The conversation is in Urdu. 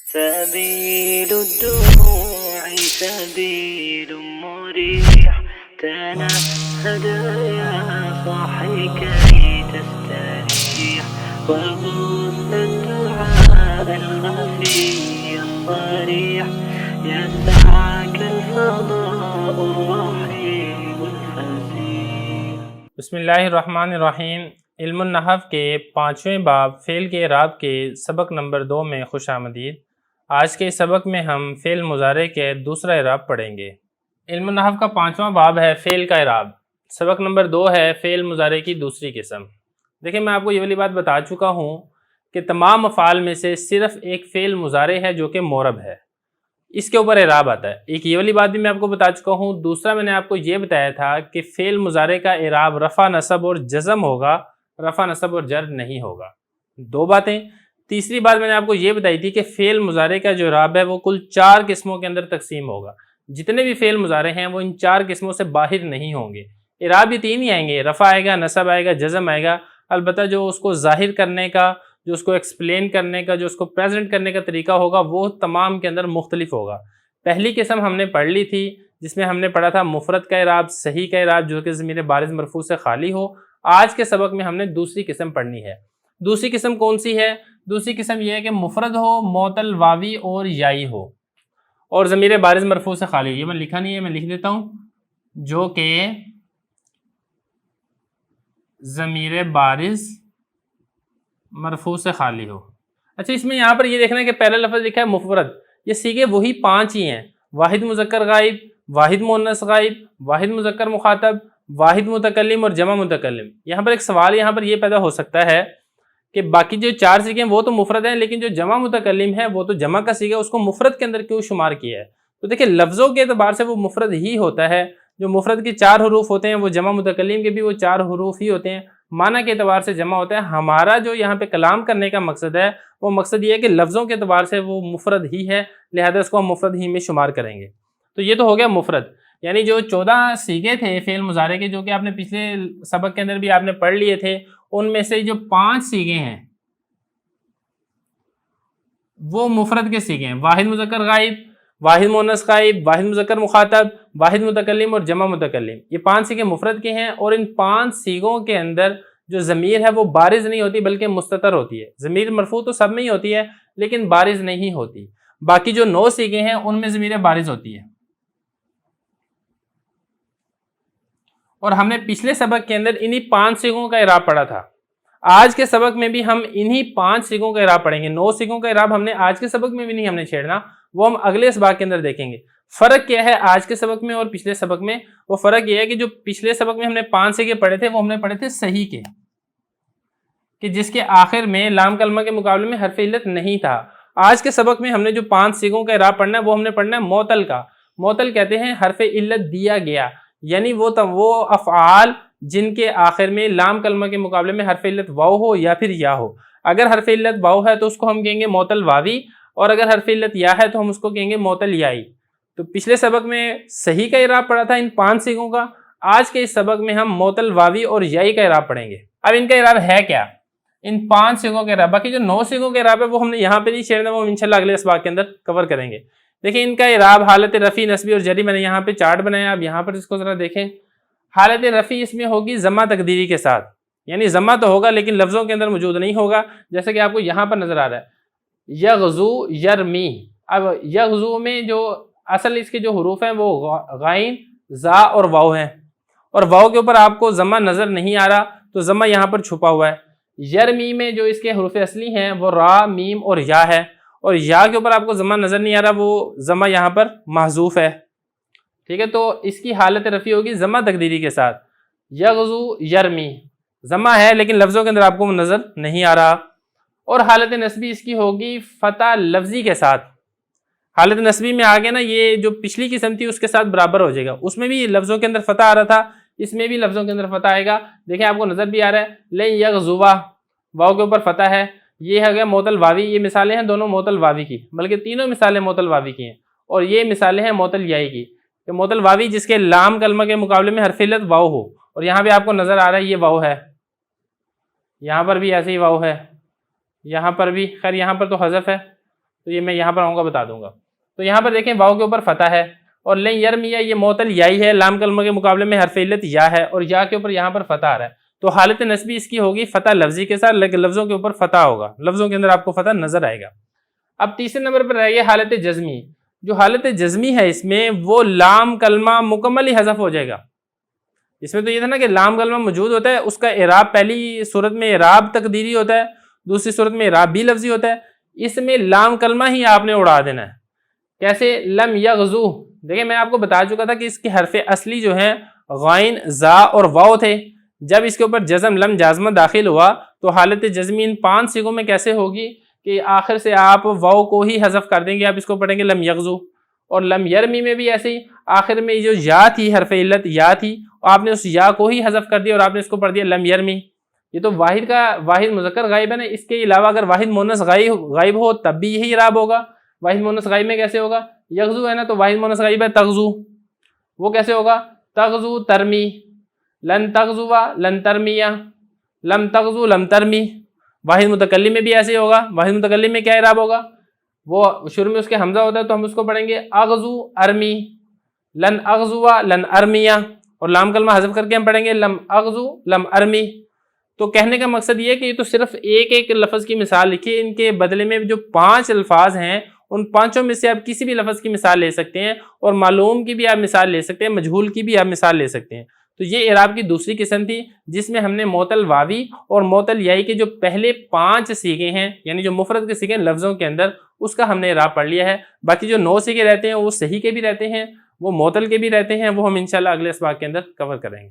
سبيل الدموع سبيل مريح تنهد يا صاحي كي تستريح وغص الدعاء الخفي الصريح يسعك الفضاء الرحيم الفسيح. بسم اللہ الرحمن الرحیم. علم النحو کے 5ویں باب فعل کے اعراب کے سبق نمبر 2 میں خوش آمدید. آج کے سبق میں ہم فعل مضارع کے دوسرا اعراب پڑھیں گے. علم النحو کا 5واں باب ہے فعل کا اعراب. سبق نمبر 2 ہے فعل مضارع کی دوسری قسم. دیکھیں میں آپ کو یہ والی بات بتا چکا ہوں کہ تمام افعال میں سے صرف ایک فعل مضارع ہے جو کہ معرب ہے، اس کے اوپر اعراب آتا ہے. ایک یہ والی بات بھی میں آپ کو بتا چکا ہوں. دوسرا میں نے آپ کو یہ بتایا تھا کہ فعل مضارع کا اعراب رفع نصب اور جزم ہوگا، رفع نصب اور جر نہیں ہوگا. دو باتیں. تیسری بات میں نے آپ کو یہ بتائی تھی کہ فعل مضارع کا جو اعراب ہے وہ کل 4 قسموں کے اندر تقسیم ہوگا. جتنے بھی فعل مضارع ہیں وہ ان 4 قسموں سے باہر نہیں ہوں گے. اعراب یہ 3 ہی آئیں گے، رفع آئے گا، نصب آئے گا، جزم آئے گا. البتہ جو اس کو ظاہر کرنے کا، جو اس کو ایکسپلین کرنے کا، جو اس کو پریزنٹ کرنے کا طریقہ ہوگا وہ تمام کے اندر مختلف ہوگا. پہلی قسم ہم نے پڑھ لی تھی جس میں ہم نے پڑھا تھا مفرد کا اعراب، صحیح کا اعراب جو کہ ضمیر بارز مرفوع سے خالی ہو. آج کے سبق میں ہم نے دوسری قسم پڑھنی ہے. دوسری قسم کون سی ہے؟ دوسری قسم یہ ہے کہ مفرد ہو، معتل واوی اور یائی ہو اور ضمیر بارز مرفوع سے خالی ہو. یہ میں لکھا نہیں ہے، میں لکھ دیتا ہوں، جو کہ ضمیر بارز مرفوع سے خالی ہو. اچھا اس میں یہاں پر یہ دیکھنا ہے کہ پہلا لفظ لکھا ہے مفرد. یہ سیغے وہی 5 ہی ہیں، واحد مذکر غائب، واحد مؤنث غائب، واحد مذکر مخاطب، واحد متکلم اور جمع متکلم. یہاں پر ایک سوال یہاں پر یہ پیدا ہو سکتا ہے کہ باقی جو 4 سیغے ہیں وہ تو مفرد ہیں، لیکن جو جمع متکلم ہے وہ تو جمع کا سیغہ، اس کو مفرد کے اندر کیوں شمار کیا ہے؟ تو دیکھیں لفظوں کے اعتبار سے وہ مفرد ہی ہوتا ہے. جو مفرد کے 4 حروف ہوتے ہیں وہ جمع متکلم کے بھی وہ 4 حروف ہی ہوتے ہیں. معنی کے اعتبار سے جمع ہوتا ہے. ہمارا جو یہاں پہ کلام کرنے کا مقصد ہے وہ مقصد یہ ہے کہ لفظوں کے اعتبار سے وہ مفرد ہی ہے، لہذا اس کو ہم مفرد ہی میں شمار کریں گے. تو یہ تو ہو گیا مفرد. یعنی جو 14 سیغے تھے فعل مضارع کے جو کہ آپ نے پچھلے سبق کے اندر بھی آپ نے پڑھ لیے تھے، ان میں سے جو 5 سیغے ہیں وہ مفرد کے سیغے ہیں. واحد مذکر غائب، واحد مؤنث غائب، واحد مذکر مخاطب، واحد متکلم اور جمع متکلم. یہ 5 سیغے مفرد کے ہیں اور ان 5 سیغوں کے اندر جو ضمیر ہے وہ بارز نہیں ہوتی بلکہ مستتر ہوتی ہے. ضمیر مرفوع تو سب میں ہی ہوتی ہے لیکن بارز نہیں ہوتی. باقی جو 9 سیغے ہیں ان میں ضمیر بارز ہوتی ہے. اور ہم نے پچھلے سبق کے اندر انہی 5 سیغوں کا اعراب پڑھا تھا. آج کے سبق میں بھی ہم انہی 5 سیغوں کا اعراب پڑھیں گے. 9 سیغوں کا اعراب ہم نے آج کے سبق میں بھی نہیں ہم نے چھیڑنا، وہ ہم اگلے سبق کے اندر دیکھیں گے. فرق کیا ہے آج کے سبق میں اور پچھلے سبق میں؟ وہ فرق یہ ہے کہ جو پچھلے سبق میں ہم نے 5 سیغے پڑھے تھے وہ ہم نے پڑھے تھے صحیح کے، کہ جس کے آخر میں لام کلمہ کے مقابلے میں حرف علت نہیں تھا. آج کے سبق میں ہم نے جو 5 سیغوں کا اعراب پڑھنا ہے وہ ہم نے پڑھنا ہے معتل کا. معتل کہتے ہیں حرف علت دیا گیا، یعنی وہ افعال جن کے آخر میں لام کلمہ کے مقابلے میں حرف علت واو ہو یا پھر یا ہو. اگر حرف علت واو ہے تو اس کو ہم کہیں گے معتل واوی، اور اگر حرف علت یا ہے تو ہم اس کو کہیں گے معتل یائی. تو پچھلے سبق میں صحیح کا اعراب پڑھا تھا ان 5 سیغوں کا. آج کے اس سبق میں ہم معتل واوی اور یائی کا اعراب پڑھیں گے. اب ان کا اعراب ہے کیا؟ ان 5 سیغوں کے اعراب. باقی جو 9 سیغوں کے اعراب ہے وہ ہم نے یہاں پہ نہیں چھیڑنا، وہ ہم انشاءاللہ اگلے سبق کے اندر کور کریں گے. دیکھیں ان کا اعراب حالت رفع، نصبی اور جری. میں نے یہاں پہ چارٹ بنایا، آپ یہاں پر اس کو ذرا دیکھیں. حالت رفع اس میں ہوگی ضمہ تقدیری کے ساتھ، یعنی ضمہ تو ہوگا لیکن لفظوں کے اندر موجود نہیں ہوگا، جیسے کہ آپ کو یہاں پر نظر آ رہا ہے یغزو یرمی. اب یغزو میں جو اصل اس کے جو حروف ہیں وہ غائن، زا اور واو ہیں، اور واو کے اوپر آپ کو ضمہ نظر نہیں آ رہا تو ضمہ یہاں پر چھپا ہوا ہے. یرمی میں جو اس کے حروف اصلی ہیں وہ را، میم اور یا ہے، اور یا کے اوپر آپ کو ضمہ نظر نہیں آ رہا، وہ ضمہ یہاں پر محذوف ہے. ٹھیک ہے، تو اس کی حالت رفع ہوگی ضمہ تقدیری کے ساتھ یغزو یرمی. ضمہ ہے لیکن لفظوں کے اندر آپ کو نظر نہیں آ رہا. اور حالت نسبی اس کی ہوگی فتح لفظی کے ساتھ. حالت نسبی میں آگے نا یہ جو پچھلی قسم تھی اس کے ساتھ برابر ہو جائے گا. اس میں بھی لفظوں کے اندر فتح آ رہا تھا، اس میں بھی لفظوں کے اندر فتح آئے گا. دیکھیں آپ کو نظر بھی آ رہا ہے لن یغزوا، واو کے اوپر فتح ہے. یہ ہے گیا معتل واوی. یہ مثالیں ہیں دونوں معتل واوی کی، بلکہ تینوں مثالیں معتل واوی کی ہیں، اور یہ مثالیں ہیں معتل یائی کی. کہ معتل واوی جس کے لام کلمہ کے مقابلے میں حرف علت واو ہو، اور یہاں پہ آپ کو نظر آ رہا ہے یہ واو ہے، یہاں پر بھی ایسے ہی واو ہے، یہاں پر بھی، خیر یہاں پر تو حذف ہے تو یہ میں یہاں پر آؤں گا بتا دوں گا. تو یہاں پر دیکھیں واو کے اوپر فتح ہے اور لن یرمیا یہ معطل یائی ہے, لام کلمہ کے مقابلے میں حرف علت یا ہے اور یا کے اوپر یہاں پر فتح آ رہا ہے. تو حالت نسبی اس کی ہوگی فتح لفظی کے ساتھ, لیکن لفظوں کے اوپر فتح ہوگا, لفظوں کے اندر آپ کو فتح نظر آئے گا. اب تیسرے نمبر پر رہ گئی حالت جزمی. جو حالت جزمی ہے اس میں وہ لام کلمہ مکمل ہی حذف ہو جائے گا. اس میں تو یہ تھا نا کہ لام کلمہ موجود ہوتا ہے, اس کا اعراب پہلی صورت میں اعراب تقدیری ہوتا ہے, دوسری صورت میں اعراب بھی لفظی ہوتا ہے. اس میں لام کلمہ ہی آپ نے اڑا دینا ہے. کیسے؟ لم یغزو. دیکھیں میں آپ کو بتا چکا تھا کہ اس کے حرف اصلی جو ہیں غائن, زا اور واو تھے. جب اس کے اوپر جزم لم جازمہ داخل ہوا تو حالت جزمی ان 5 صیغوں میں کیسے ہوگی کہ آخر سے آپ واو کو ہی حذف کر دیں گے, آپ اس کو پڑھیں گے لم یغزو. اور لم یرمی میں بھی ایسے ہی, آخر میں جو یا تھی حرف علت یا تھی, آپ نے اس یا کو ہی حذف کر دیا اور آپ نے اس کو پڑھ دیا لم یرمی. یہ تو واحد مذکر غائب ہے نا, اس کے علاوہ اگر واحد مونث غائب ہو تب بھی یہی اعراب ہوگا. واحد مونث غائب میں کیسے ہوگا؟ یغزو ہے نا, تو واحد مونث غائب ہے تغزو, وہ کیسے ہوگا؟ تغزو ترمی. لن تغزو لن ترمیہ, لم تغزو لم ترمی. واحد متکلم میں بھی ایسے ہوگا. واحد متکلم میں کیا اعراب ہوگا؟ وہ شروع میں اس کے حمزہ ہوتا ہے تو ہم اس کو پڑھیں گے اغزو ارمی. لن اغزو لن ارمیہ, اور لام کلمہ حذف کر کے ہم پڑھیں گے لم اغزو لم ارمی. تو کہنے کا مقصد یہ ہے کہ یہ تو صرف ایک لفظ کی مثال لکھی, ان کے بدلے میں جو 5 الفاظ ہیں ان 5 میں سے آپ کسی بھی لفظ کی مثال لے سکتے ہیں, اور معلوم کی بھی آپ مثال لے سکتے ہیں, مجہول کی بھی آپ مثال لے سکتے ہیں. تو یہ اعراب کی دوسری قسم تھی جس میں ہم نے معطل واوی اور معطل یائی کے جو پہلے 5 صیغے ہیں, یعنی جو مفرد کے صیغے لفظوں کے اندر, اس کا ہم نے اعراب پڑھ لیا ہے. باقی جو 9 صیغے رہتے ہیں وہ صحیح کے بھی رہتے ہیں, وہ معطل کے بھی رہتے ہیں, وہ ہم انشاءاللہ اگلے اسباق کے اندر کور کریں گے.